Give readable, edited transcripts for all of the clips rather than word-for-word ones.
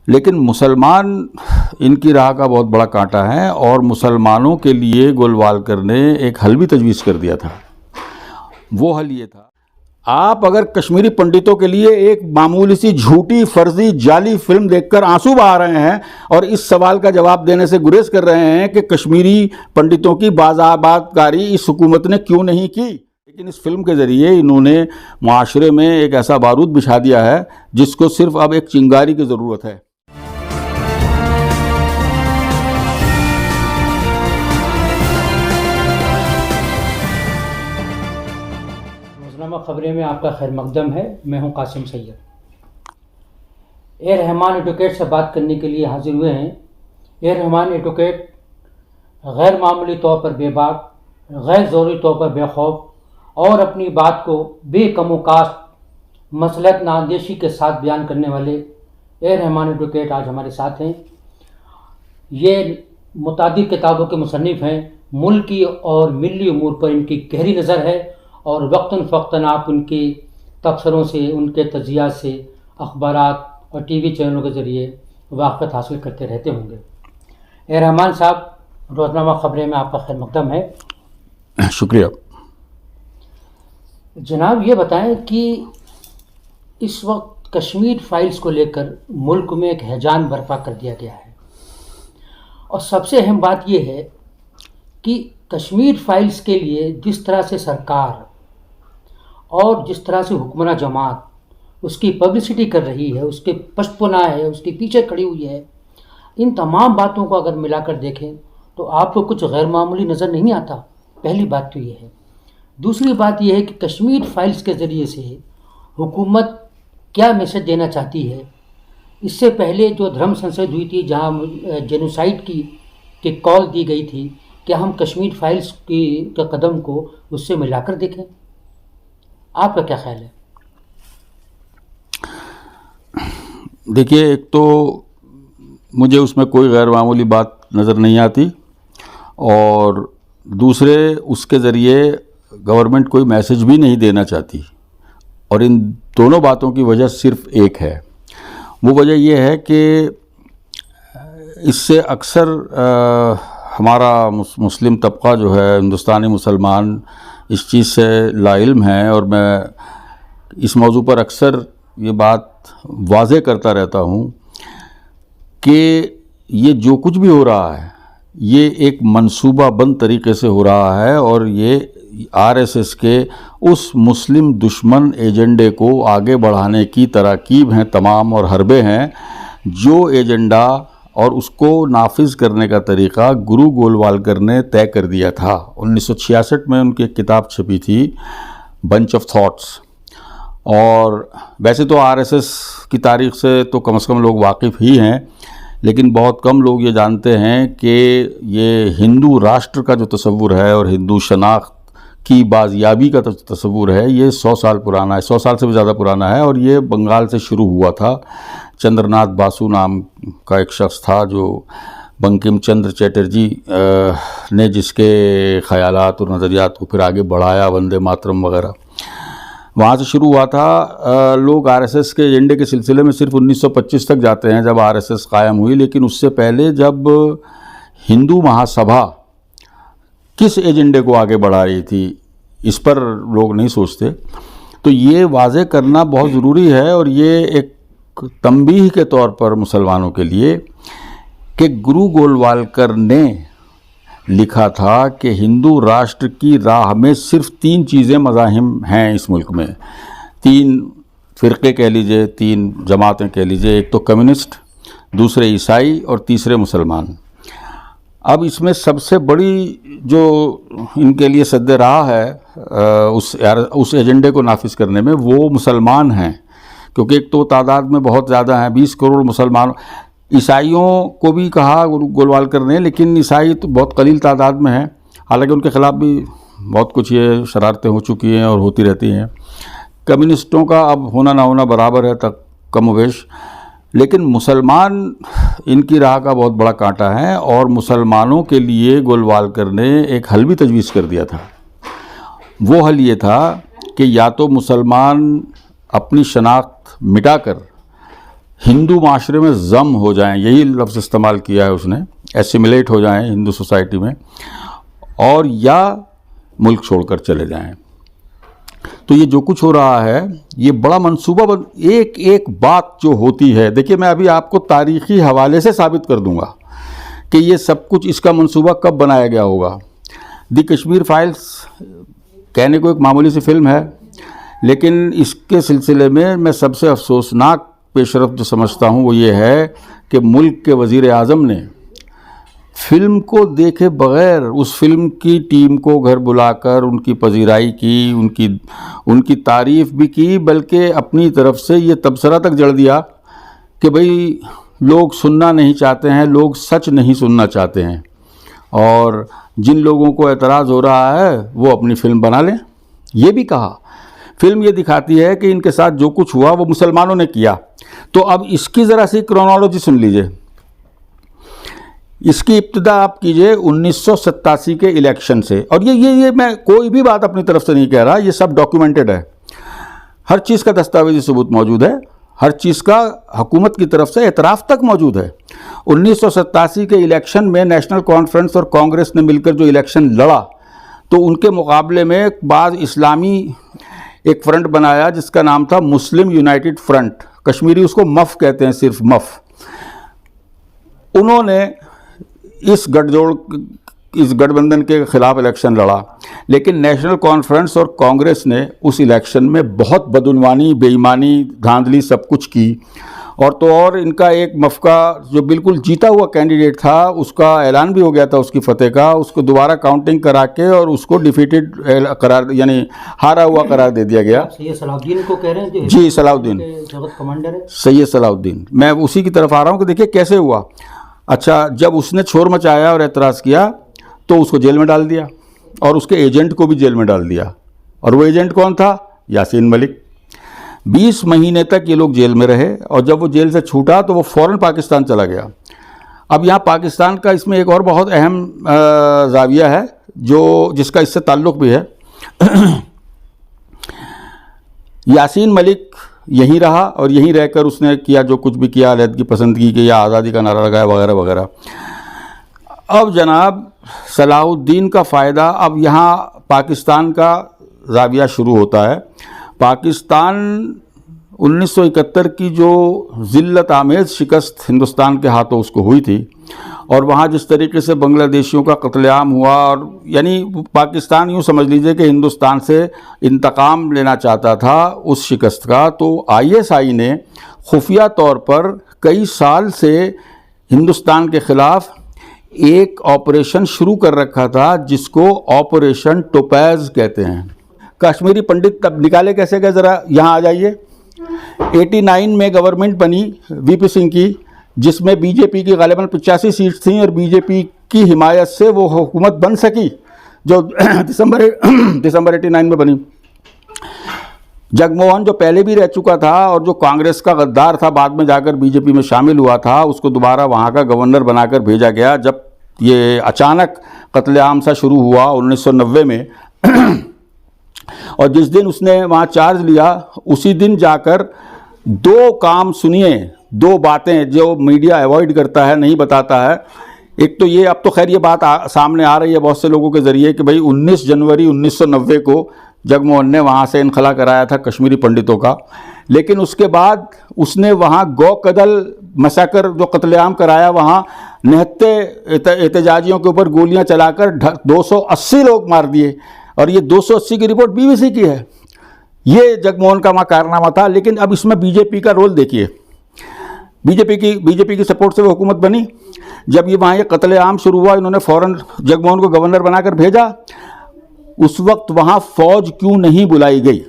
लेकिन मुसलमान इनकी राह का बहुत बड़ा कांटा है और मुसलमानों के लिए गोलवालकर ने एक हल भी तजवीज़ कर दिया था। वो हल ये था, आप अगर कश्मीरी पंडितों के लिए एक मामूली सी झूठी फर्जी जाली फिल्म देखकर आंसू बहा रहे हैं और इस सवाल का जवाब देने से गुरेज कर रहे हैं कि कश्मीरी पंडितों की बाज़ाबातकारी इस हुकूमत ने क्यों नहीं की, लेकिन इस फिल्म के ज़रिए इन्होंने माशरे में एक ऐसा बारूद बिछा दिया है जिसको सिर्फ अब एक चिंगारी की ज़रूरत है। खबरें में आपका खैर मकदम है। मैं हूं कासिम सैयद। ए रहमान एडवोकेट से बात करने के लिए हाजिर हुए हैं। ए रहमान एडवोकेट गैर मामूली तौर पर बेबाक, गैर ज़रूरी तौर पर बेखौफ और अपनी बात को बेकमोकास्ट मसलहत नाअंदेशी के साथ बयान करने वाले ए रहमान एडवोकेट आज हमारे साथ हैं। ये मुतादिद किताबों के मुसन्निफ़ हैं। मुल्की और मिली उमूर पर इनकी गहरी नज़र है और वक्तन फ़क्तन आप उनके तबसरों से, उनके तजियात से, अखबारात और टीवी चैनलों के ज़रिए वाक़फ़त हासिल करते रहते होंगे। ए रहमान साहब, रोज़नामा ख़बरें में आपका खैर मकदम है। शुक्रिया जनाब। ये बताएं कि इस वक्त कश्मीर फाइल्स को लेकर मुल्क में एक हैजान बर्पा कर दिया गया है और सबसे अहम बात यह है कि कश्मीर फाइल्स के लिए जिस तरह से सरकार और जिस तरह से हुक्मरान जमात उसकी पब्लिसिटी कर रही है, उसके पशपना है, उसके पीछे खड़ी हुई है, इन तमाम बातों को अगर मिलाकर देखें तो आपको कुछ गैर मामूली नज़र नहीं आता। पहली बात तो ये है। दूसरी बात यह है कि कश्मीर फाइल्स के ज़रिए से हुकूमत क्या मैसेज देना चाहती है। इससे पहले जो धर्म संसद हुई थी, जहाँ जेनोसाइड की कॉल दी गई थी, क्या हम कश्मीर फाइल्स के कदम को उससे मिलाकर देखें? आपका क्या ख्याल है? देखिए, एक तो मुझे उसमें कोई गैर मामूली बात नज़र नहीं आती और दूसरे उसके ज़रिए गवर्नमेंट कोई मैसेज भी नहीं देना चाहती और इन दोनों बातों की वजह सिर्फ एक है। वो वजह यह है कि इससे अक्सर हमारा मुस्लिम तबका जो है, हिंदुस्तानी मुसलमान, इस चीज़ से लाइल्म है और मैं इस मौजू पर अक्सर ये बात वाज़े करता रहता हूँ कि ये जो कुछ भी हो रहा है ये एक मंसूबाबंद तरीके से हो रहा है और ये आरएसएस के उस मुस्लिम दुश्मन एजेंडे को आगे बढ़ाने की तराकीब हैं तमाम और हरबे हैं, जो एजेंडा और उसको नाफिज करने का तरीक़ा गुरु गोलवालकर ने तय कर दिया था। 1966 में उनकी एक किताब छपी थी, बंच ऑफ थॉट्स। और वैसे तो आरएसएस की तारीख़ से तो कम से कम लोग वाकिफ़ ही हैं, लेकिन बहुत कम लोग ये जानते हैं कि ये हिंदू राष्ट्र का जो तसव्वुर है और हिंदू शनाख्त की बाजियाबी का तसव्वुर है, ये 100 साल पुराना है, 100 साल से भी ज़्यादा पुराना है। और ये बंगाल से शुरू हुआ था। चंद्रनाथ बासु नाम का एक शख्स था जो बंकिम चंद्र चटर्जी ने जिसके ख़यालात और नज़रियात को फिर आगे बढ़ाया, वंदे मातरम वगैरह, वहाँ से शुरू हुआ था। लोग आरएसएस के एजेंडे के सिलसिले में सिर्फ 1925 तक जाते हैं जब आरएसएस कायम हुई, लेकिन उससे पहले जब हिंदू महासभा किस एजेंडे को आगे बढ़ा रही थी इस पर लोग नहीं सोचते। तो ये वाज़े करना बहुत ज़रूरी है और ये एक तंबीह के तौर पर मुसलमानों के लिए कि गुरु गोलवालकर ने लिखा था कि हिंदू राष्ट्र की राह में सिर्फ 3 चीज़ें मज़ाहिम हैं इस मुल्क में। 3 फ़िरक़े कह लीजिए, 3 जमातें कह लीजिए, एक तो कम्युनिस्ट, दूसरे ईसाई और तीसरे मुसलमान। अब इसमें सबसे बड़ी जो इनके लिए सद्दे राह है उस एजेंडे को नाफिज करने में, वो मुसलमान हैं, क्योंकि एक तो तादाद में बहुत ज़्यादा हैं, 20 करोड़ मुसलमान। ईसाइयों को भी कहा गोलवालकर ने, लेकिन ईसाई तो बहुत कलील तादाद में हैं, हालांकि उनके ख़िलाफ़ भी बहुत कुछ ये शरारतें हो चुकी हैं और होती रहती हैं। कम्युनिस्टों का अब होना ना होना बराबर है तक कमोवेश, लेकिन मुसलमान इनकी राह का बहुत बड़ा कांटा है और मुसलमानों के लिए गोलवालकर ने एक हल भी तजवीज़ कर दिया था। वो हल ये था कि या तो मुसलमान अपनी शनाख्त मिटाकर हिंदू माशरे में जम हो जाएं, यही लफ्ज़ इस्तेमाल किया है उसने, एसिमिलेट हो जाएं हिंदू सोसाइटी में, और या मुल्क छोड़कर चले जाएं। तो ये जो कुछ हो रहा है ये बड़ा मंसूबा एक एक बात जो होती है, देखिए मैं अभी आपको तारीख़ी हवाले से साबित कर दूंगा कि ये सब कुछ, इसका मंसूबा कब बनाया गया होगा। दी कश्मीर फाइल्स कहने को एक मामूली सी फिल्म है, लेकिन इसके सिलसिले में मैं सबसे अफसोसनाक पेशरफ जो समझता हूँ वो ये है कि मुल्क के वज़ीर आज़म ने फिल्म को देखे बग़ैर उस फिल्म की टीम को घर बुलाकर उनकी पजीराई की, उनकी तारीफ़ भी की, बल्कि अपनी तरफ से ये तबसरा तक जड़ दिया कि भाई लोग सुनना नहीं चाहते हैं, लोग सच नहीं सुनना चाहते हैं, और जिन लोगों को एतराज़ हो रहा है वो अपनी फ़िल्म बना लें। ये भी कहा फिल्म ये दिखाती है कि इनके साथ जो कुछ हुआ वो मुसलमानों ने किया। तो अब इसकी ज़रा सी क्रोनोलॉजी सुन लीजिए। इसकी इब्तिदा आप कीजिए 1987 के इलेक्शन से, और ये मैं कोई भी बात अपनी तरफ से नहीं कह रहा, ये सब डॉक्यूमेंटेड है, हर चीज़ का दस्तावेजी सबूत मौजूद है, हर चीज़ का हुकूमत की तरफ से एतराफ़ तक मौजूद है। 1987 के इलेक्शन में नेशनल कॉन्फ्रेंस और कांग्रेस ने मिलकर जो इलेक्शन लड़ा, तो उनके मुकाबले में बाज़ इस्लामी एक फ्रंट बनाया जिसका नाम था मुस्लिम यूनाइटेड फ्रंट, कश्मीरी उसको मफ़ कहते हैं, सिर्फ मफ़। उन्होंने इस गठबंधन के ख़िलाफ़ इलेक्शन लड़ा, लेकिन नेशनल कॉन्फ्रेंस और कांग्रेस ने उस इलेक्शन में बहुत बदउनवानी, बेईमानी, धांधली सब कुछ की, और तो और इनका एक मफ़का जो बिल्कुल जीता हुआ कैंडिडेट था उसका ऐलान भी हो गया था उसकी फ़तेह का, उसको दोबारा काउंटिंग करा के और उसको डिफीटेड करार, यानी हारा हुआ करार दे दिया गया। सैयद सलाउद्दीन को कह रहे हैं? जी, सलाउद्दीन जगत कमांडर है सैयद सलाउद्दीन। मैं उसी की तरफ आ रहा हूँ कि देखिए कैसे हुआ। अच्छा, जब उसने शोर मचाया और एतराज़ किया तो उसको जेल में डाल दिया, और उसके एजेंट को भी जेल में डाल दिया। और वो एजेंट कौन था? यासीन मलिक। 20 महीने तक ये लोग जेल में रहे, और जब वो जेल से छूटा तो वो फ़ौरन पाकिस्तान चला गया। अब यहाँ पाकिस्तान का इसमें एक और बहुत अहम ज़ाविया है जिसका इससे ताल्लुक़ भी है। यासीन मलिक यहीं रहा, और यहीं रहकर उसने किया जो कुछ भी किया, अलहदगी पसंदगी की या आज़ादी का नारा लगाया वगैरह वगैरह। अब जनाब सलाहुद्दीन का फ़ायदा, अब यहाँ पाकिस्तान का ज़ाविया शुरू होता है। पाकिस्तान 1971 की जो ज़िल्लत आमेज़ शिकस्त हिंदुस्तान के हाथों उसको हुई थी, और वहाँ जिस तरीके से बांग्लादेशियों का कत्लेआम हुआ, और यानी पाकिस्तान यूँ समझ लीजिए कि हिंदुस्तान से इंतकाम लेना चाहता था उस शिकस्त का। तो ISI ने खुफिया तौर पर कई साल से हिंदुस्तान के ख़िलाफ़ एक ऑपरेशन शुरू कर रखा था जिसको ऑपरेशन टोपैज़ कहते हैं। कश्मीरी पंडित तब निकाले कैसे गए, ज़रा यहाँ आ जाइए। 89 में गवर्नमेंट बनी VP सिंह की, जिसमें BJP की गालिबन 85 सीट थी, और BJP की हिमायत से वो हुकूमत बन सकी जो दिसंबर 89 में बनी। जगमोहन जो पहले भी रह चुका था और जो कांग्रेस का गद्दार था, बाद में जाकर BJP में शामिल हुआ था, उसको दोबारा वहाँ का गवर्नर बनाकर भेजा गया जब ये अचानक कत्लेआम सा शुरू हुआ 1990 में। और जिस दिन उसने वहाँ चार्ज लिया उसी दिन जाकर 2 काम सुनिए, 2 बातें जो मीडिया अवॉइड करता है, नहीं बताता है। एक तो ये, अब तो खैर ये बात सामने आ रही है बहुत से लोगों के ज़रिए कि भाई 19 जनवरी 1990 को जगमोहन ने वहाँ से इनखला कराया था कश्मीरी पंडितों का, लेकिन उसके बाद उसने वहाँ गौ कदल मसाकर जो कत्लेआम कराया, वहाँ निहत्ते एहतजाजियों के ऊपर गोलियाँ चलाकर 280 लोग मार दिए, और ये 280 की रिपोर्ट BBC की है। ये जगमोहन का वहाँ कारनामा था। लेकिन अब इसमें BJP का रोल देखिए। बीजेपी की सपोर्ट से वो हुकूमत बनी। जब ये वहाँ ये कत्लेआम शुरू हुआ, इन्होंने फ़ौरन जगमोहन को गवर्नर बनाकर भेजा। उस वक्त वहाँ फ़ौज क्यों नहीं बुलाई गई,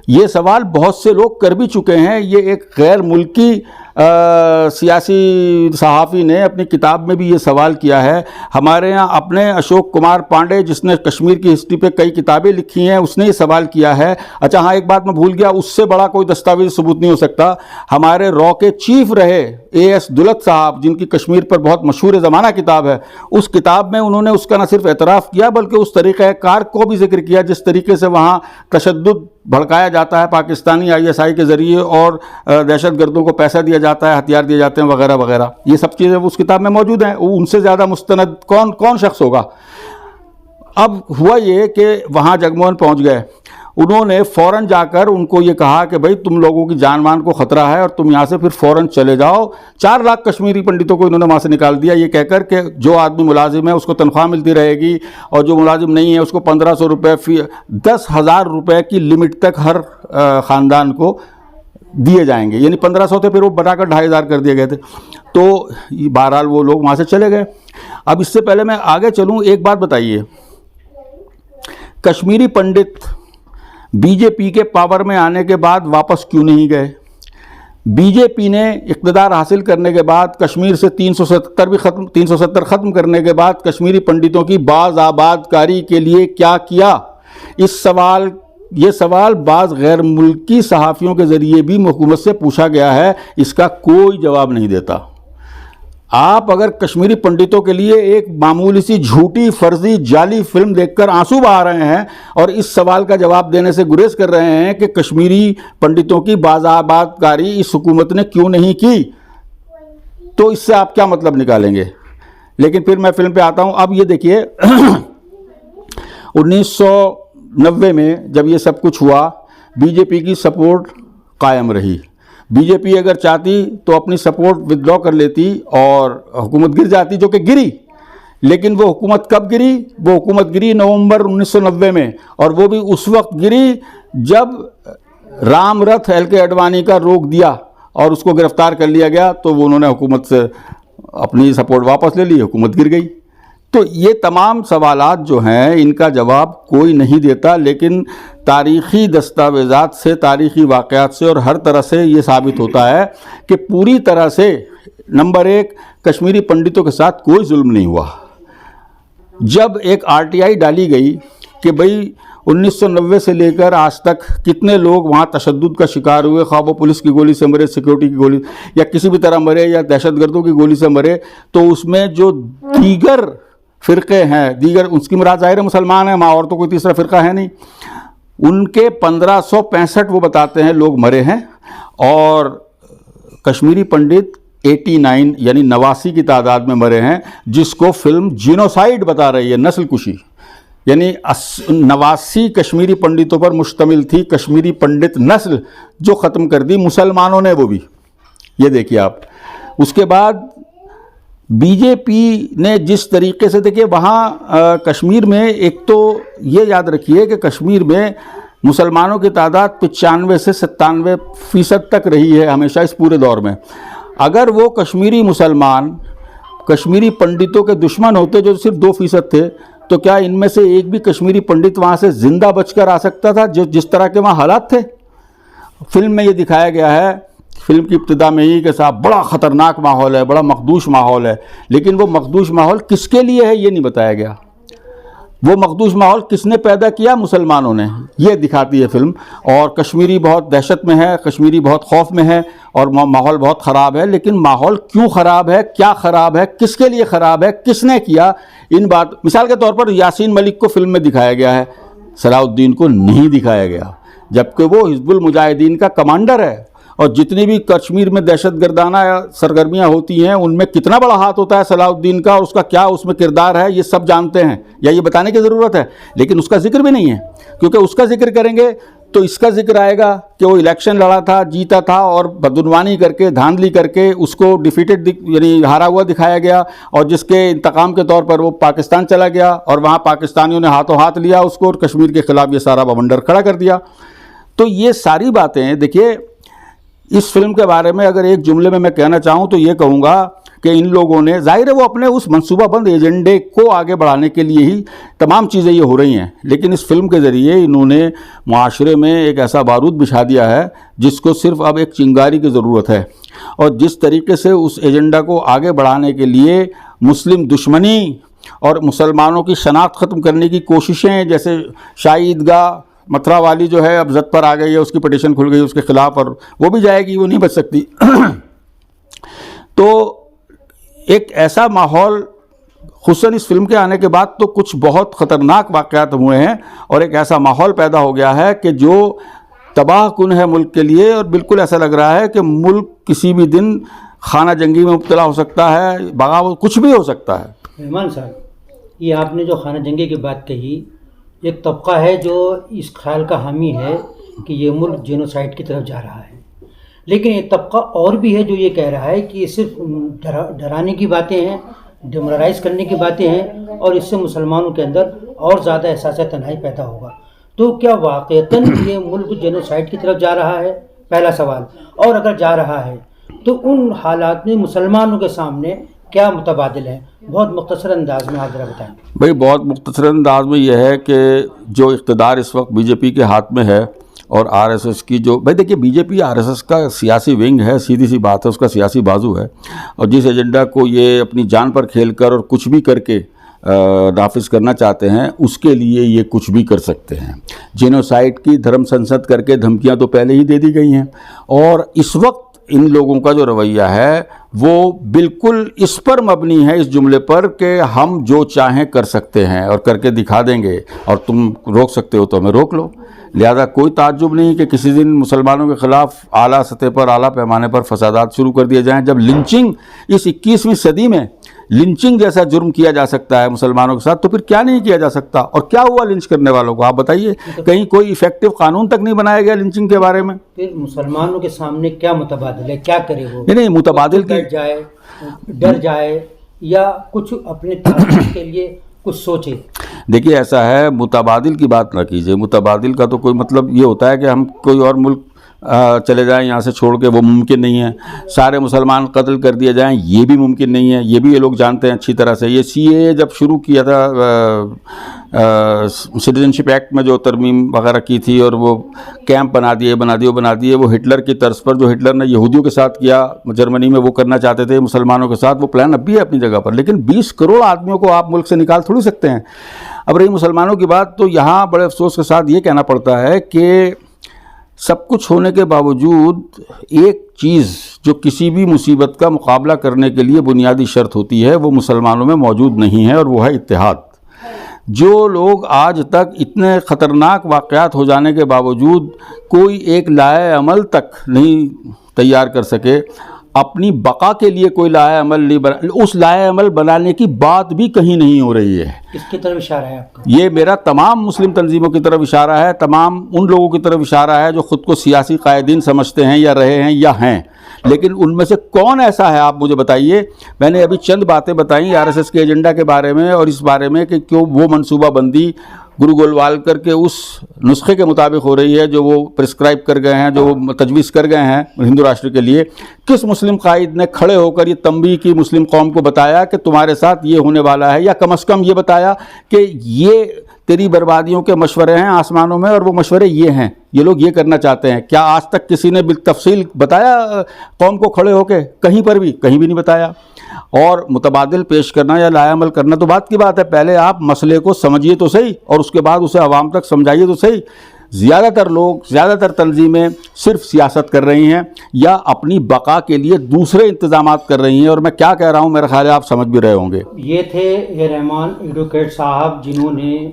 ये सवाल बहुत से लोग कर भी चुके हैं। ये एक गैर मुल्की सियासी सहाफ़ी ने अपनी किताब में भी ये सवाल किया है। हमारे यहाँ अपने अशोक कुमार पांडे, जिसने कश्मीर की हिस्ट्री पे कई किताबें लिखी हैं, उसने ये सवाल किया है। अच्छा हाँ, एक बात मैं भूल गया, उससे बड़ा कोई दस्तावेज सबूत नहीं हो सकता। हमारे रॉ के चीफ रहे A.S. दुलत साहब, जिनकी कश्मीर पर बहुत मशहूर ज़माना किताब है, उस किताब में उन्होंने उसका न सिर्फ एतराफ़ किया बल्कि उस तरीक़ाकार को भी जिक्र किया जिस तरीके से वहाँ तशद्दुद भड़काया जाता है पाकिस्तानी ISI के ज़रिए और दहशतगर्दों को पैसा दिया जाता है, हथियार दिए जाते हैं वगैरह वगैरह। ये सब चीज़ें उस किताब में मौजूद हैं। उनसे ज़्यादा मुस्तनद कौन शख्स होगा। अब हुआ ये कि वहाँ जगमोहन पहुँच गए, उन्होंने फ़ौरन जाकर उनको ये कहा कि भाई तुम लोगों की जान मान को ख़तरा है और तुम यहाँ से फिर फ़ौरन चले जाओ। 4 लाख कश्मीरी पंडितों को इन्होंने वहाँ से निकाल दिया, ये कहकर कि जो आदमी मुलाजिम है उसको तनख्वाह मिलती रहेगी और जो मुलाजिम नहीं है उसको 1500 रुपये फ़ी 10,000 रुपये की लिमिट तक हर ख़ानदान को दिए जाएंगे। यानी 1500 थे, फिर वो बढ़ाकर 2,500 कर दिए गए थे। तो बहरहाल वो लोग वहाँ से चले गए। अब इससे पहले मैं आगे चलूँ, एक बात बताइए, कश्मीरी पंडित बीजेपी के पावर में आने के बाद वापस क्यों नहीं गए? बीजेपी ने इक़्तिदार हासिल करने के बाद कश्मीर से 370 ख़त्म करने के बाद कश्मीरी पंडितों की बाज़-आबादकारी के लिए क्या किया? ये सवाल बाज़ गैर मुल्की सहाफ़ियों के ज़रिए भी हुकूमत से पूछा गया है, इसका कोई जवाब नहीं देता। आप अगर कश्मीरी पंडितों के लिए एक मामूली सी झूठी फर्जी जाली फिल्म देखकर आंसू बहा रहे हैं और इस सवाल का जवाब देने से गुरेज कर रहे हैं कि कश्मीरी पंडितों की बाज़ाबादकारी इस हुकूमत ने क्यों नहीं की, तो इससे आप क्या मतलब निकालेंगे? लेकिन फिर मैं फिल्म पे आता हूँ। अब ये देखिए 1990 में जब ये सब कुछ हुआ, बीजेपी की सपोर्ट कायम रही। बीजेपी अगर चाहती तो अपनी सपोर्ट विदड्रॉ कर लेती और हुकूमत गिर जाती, जो कि गिरी। लेकिन वो हुकूमत कब गिरी? वो हुकूमत गिरी नवंबर 1990 में, और वो भी उस वक्त गिरी जब राम रथ LK अडवाणी का रोक दिया और उसको गिरफ्तार कर लिया गया। तो वो उन्होंने हुकूमत से अपनी सपोर्ट वापस ले ली, हुकूमत गिर गई। तो ये तमाम सवालात जो हैं इनका जवाब कोई नहीं देता, लेकिन तारीख़ी दस्तावेज़ात से, तारीख़ी वाक़यात से और हर तरह से ये साबित होता है कि पूरी तरह से नंबर 1 कश्मीरी पंडितों के साथ कोई जुल्म नहीं हुआ। जब एक RTI डाली गई कि भाई 1990 से लेकर आज तक कितने लोग वहाँ तशद्दुद का शिकार हुए, ख़्वाह वो पुलिस की गोली से मरे, सिक्योरिटी की गोली या किसी भी तरह मरे या दहशतगर्दों की गोली से मरे, तो उसमें जो दीगर फ़िरक़े हैं, दीगर उसकी मुराद ज़ाहिर है मुसलमान हैं, वहाँ और तो कोई तीसरा फ़िरक़ा है नहीं, उनके 1565 वो बताते हैं लोग मरे हैं। और कश्मीरी पंडित 89 यानी 89 की तादाद में मरे हैं, जिसको फिल्म जीनोसाइड बता रही है, नस्ल कुशी। यानी 89 कश्मीरी पंडितों पर मुश्तमिल थी कश्मीरी पंडित नस्ल, जो ख़त्म कर दी मुसलमानों ने, वो भी। ये देखिए आप। उसके बाद बीजेपी ने जिस तरीके से, देखिए वहाँ कश्मीर में, एक तो ये याद रखिए कि कश्मीर में मुसलमानों की तादाद 95 से 97% तक रही है हमेशा इस पूरे दौर में। अगर वो कश्मीरी मुसलमान कश्मीरी पंडितों के दुश्मन होते जो सिर्फ 2% थे, तो क्या इनमें से एक भी कश्मीरी पंडित वहाँ से ज़िंदा बचकर आ सकता था? जिस तरह के वहाँ हालात थे, फिल्म में ये दिखाया गया है। फिल्म की इब्तिदा में ही कि साहब बड़ा ख़तरनाक माहौल है, बड़ा मखदूश माहौल है, लेकिन वो मखदूश माहौल किसके लिए है ये नहीं बताया गया। वो मखदूश माहौल किसने पैदा किया? मुसलमानों ने। ये दिखाती है फिल्म। और कश्मीरी बहुत दहशत में है, कश्मीरी बहुत खौफ में है और माहौल बहुत ख़राब है। लेकिन माहौल क्यों ख़राब है, क्या ख़राब है, किसके लिए ख़राब है, किसने किया, इन बात, मिसाल के तौर पर यासीन मलिक को फिल्म में दिखाया गया है, सलाउद्दीन को नहीं दिखाया गया, जबकि वो हिज़्बुल मुजाहिदीन का कमांडर है। और जितनी भी कश्मीर में दहशतगर्दाना सरगर्मियाँ होती हैं उनमें कितना बड़ा हाथ होता है सलाउद्दीन का, और उसका क्या उसमें किरदार है, ये सब जानते हैं, या ये बताने की ज़रूरत है? लेकिन उसका जिक्र भी नहीं है, क्योंकि उसका जिक्र करेंगे तो इसका जिक्र आएगा कि वो इलेक्शन लड़ा था, जीता था, और बदुनवानी करके, धांधली करके उसको डिफीटेड यानी हारा हुआ दिखाया गया, और जिसके इंतकाम के तौर पर वो पाकिस्तान चला गया और वहाँ पाकिस्तानियों ने हाथों हाथ लिया उसको और कश्मीर के ख़िलाफ़ ये सारा बवंडर खड़ा कर दिया। तो ये सारी बातें देखिए। इस फिल्म के बारे में अगर एक जुमले में मैं कहना चाहूँ तो ये कहूँगा कि इन लोगों ने, जाहिर है वो अपने उस मनसूबाबंद एजेंडे को आगे बढ़ाने के लिए ही तमाम चीज़ें ये हो रही हैं, लेकिन इस फिल्म के ज़रिए इन्होंने माशरे में एक ऐसा बारूद बिछा दिया है जिसको सिर्फ अब एक चिंगारी की ज़रूरत है। और जिस तरीके से उस एजेंडा को आगे बढ़ाने के लिए मुस्लिम दुश्मनी और मुसलमानों की शनाख्त ख़त्म करने की कोशिशें, जैसे शाही ईदगाह मथुरा वाली जो है अब जद पर आ गई है, उसकी पटिशन खुल गई उसके ख़िलाफ़, और वो भी जाएगी, वो नहीं बच सकती। तो एक ऐसा माहौल खुसूसन इस फिल्म के आने के बाद तो कुछ बहुत ख़तरनाक वाक़यात हुए हैं और एक ऐसा माहौल पैदा हो गया है कि जो तबाह कुन है मुल्क के लिए, और बिल्कुल ऐसा लग रहा है कि मुल्क किसी भी दिन खाना जंगी में मुब्तला हो सकता है, बगावत, कुछ भी हो सकता है। रहमान साहब, ये आपने जो खाना जंगी की बात कही, एक तबका है जो इस ख्याल का हामी है कि ये मुल्क जेनोसाइड की तरफ जा रहा है, लेकिन एक तबका और भी है जो ये कह रहा है कि ये सिर्फ डराने की बातें हैं, डिमोरलाइज करने की बातें हैं, और इससे मुसलमानों के अंदर और ज़्यादा एहसास तन्हाई पैदा होगा। तो क्या वाक़ईतन ये मुल्क जेनोसाइड की तरफ जा रहा है? पहला सवाल। और अगर जा रहा है तो उन हालात में मुसलमानों के सामने क्या मुतबादिल है? बहुत मुख्तसर अंदाज में आप ज़रा बताएं। भाई बहुत मुख्तसर अंदाज में यह है कि जो इक़्तिदार इस वक्त बीजेपी के हाथ में है और आरएसएस की जो, भाई देखिए बीजेपी आरएसएस का सियासी विंग है, सीधी सी बात है, उसका सियासी बाजू है, और जिस एजेंडा को ये अपनी जान पर खेलकर और कुछ भी करके नाफिज करना चाहते हैं, उसके लिए ये कुछ भी कर सकते हैं। जेनोसाइड की धर्म संसद करके धमकियां तो पहले ही दे दी गई हैं, और इस वक्त इन लोगों का जो रवैया है वो बिल्कुल इस पर मबनी है, इस जुमले पर कि हम जो चाहें कर सकते हैं और करके दिखा देंगे, और तुम रोक सकते हो तो हमें रोक लो। लिहाजा कोई ताज्जुब नहीं कि किसी दिन मुसलमानों के ख़िलाफ़ आला सतह पर, आला पैमाने पर फसादात शुरू कर दिए जाएं। जब लिंचिंग इस 21वीं सदी में लिंचिंग जैसा जुर्म किया जा सकता है मुसलमानों के साथ, तो फिर क्या नहीं किया जा सकता? और क्या हुआ लिंच करने वालों को, आप बताइए? कहीं कोई इफेक्टिव कानून तक नहीं बनाया गया लिंचिंग के बारे में। फिर मुसलमानों के सामने क्या मुतबादिल है? क्या करे वो? नहीं, मुतबादिल की जाए, डर जाए, या कुछ अपने तहफ़्फ़ुज़ के लिए कुछ सोचे? देखिए ऐसा है, मुतबादिल की बात ना कीजिए। मुतबादिल का तो कोई मतलब ये होता है कि हम कोई और मुल्क चले जाएं यहाँ से छोड़ के, वो मुमकिन नहीं है। सारे मुसलमान कत्ल कर दिए जाएं, ये भी मुमकिन नहीं है, ये भी ये लोग जानते हैं अच्छी तरह से। ये सीएए जब शुरू किया था, सिटीजनशिप एक्ट में जो तरमीम वगैरह की थी, और वो कैंप बना दिए, वो हिटलर की तर्ज पर, जो हिटलर ने यहूदियों के साथ किया जर्मनी में, वो करना चाहते थे मुसलमानों के साथ। वो प्लान अब भी है अपनी जगह पर, लेकिन 20 करोड़ आदमियों को आप मुल्क से निकाल थोड़ी सकते हैं। अब रही मुसलमानों की बात, तो यहाँ बड़े अफसोस के साथ ये कहना पड़ता है कि सब कुछ होने के बावजूद एक चीज़ जो किसी भी मुसीबत का मुकाबला करने के लिए बुनियादी शर्त होती है, वो मुसलमानों में मौजूद नहीं है, और वो है इत्तेहाद। जो लोग आज तक इतने ख़तरनाक वाक़यात हो जाने के बावजूद कोई एक लाए अमल तक नहीं तैयार कर सके, अपनी बका के लिए कोई लाए अमल नहीं बना, उस लाए अमल बनाने की बात भी कहीं नहीं हो रही है। किसकी तरफ इशारा है आपका? ये मेरा तमाम मुस्लिम तंजीमों की तरफ इशारा है, तमाम उन लोगों की तरफ इशारा है जो ख़ुद को सियासी कायदीन समझते हैं या रहे हैं या हैं, लेकिन उनमें से कौन ऐसा है आप मुझे बताइए। मैंने अभी चंद बातें बताई आरएसएस के एजेंडा के बारे में, और इस बारे में कि क्यों वो मनसूबाबंदी गुरु गोलवालकर के उस नुस्खे के मुताबिक हो रही है जो वो प्रिस्क्राइब कर गए हैं, जो वो तजवीज़ कर गए हैं हिंदू राष्ट्र के लिए। किस मुस्लिम कायद ने खड़े होकर ये तंबीह की मुस्लिम कौम को बताया कि तुम्हारे साथ ये होने वाला है, या कम से कम ये बताया कि ये तेरी बर्बादियों के मशवरे हैं आसमानों में, और वो मशवरे ये हैं, ये लोग ये करना चाहते हैं? क्या आज तक किसी ने बिल्तफसील बताया कौम को खड़े होकर? कहीं पर भी, कहीं भी नहीं बताया। और मुतबादिल पेश करना या लायामल करना तो बात की बात है, पहले आप मसले को समझिए तो सही, और उसके बाद उसे आवाम तक समझाइए तो सही। ज़्यादातर लोग, ज़्यादातर तंजीमें सिर्फ सियासत कर रही हैं या अपनी बका के लिए दूसरे इंतजामात कर रही हैं, और मैं क्या कह रहा हूँ मेरा ख्याल है आप समझ भी रहे होंगे। ये थे ए रहमान एडवोकेट साहब, जिन्होंने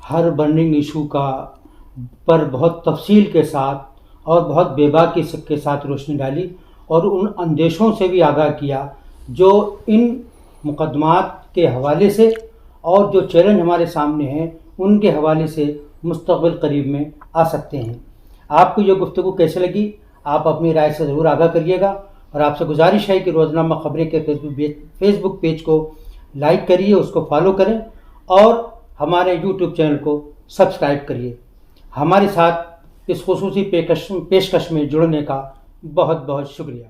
हर बर्निंग इशू पर बहुत तफसील के साथ और बहुत बेबाकी के साथ रोशनी डाली, और उन अंदेशों से भी आगाह किया जो इन मुकदमात के हवाले से और जो चैलेंज हमारे सामने हैं उनके हवाले से मुस्तक़बिल करीब में आ सकते हैं। आपको ये गुफ्तगू कैसे लगी, आप अपनी राय से ज़रूर आगाह करिएगा, और आपसे गुजारिश है कि रोज़नामा ख़बरें के फेसबुक पेज को लाइक करिए, उसको फॉलो करें, और हमारे यूट्यूब चैनल को सब्सक्राइब करिए। हमारे साथ इस खुसूसी पेशकश में जुड़ने का बहुत बहुत शुक्रिया।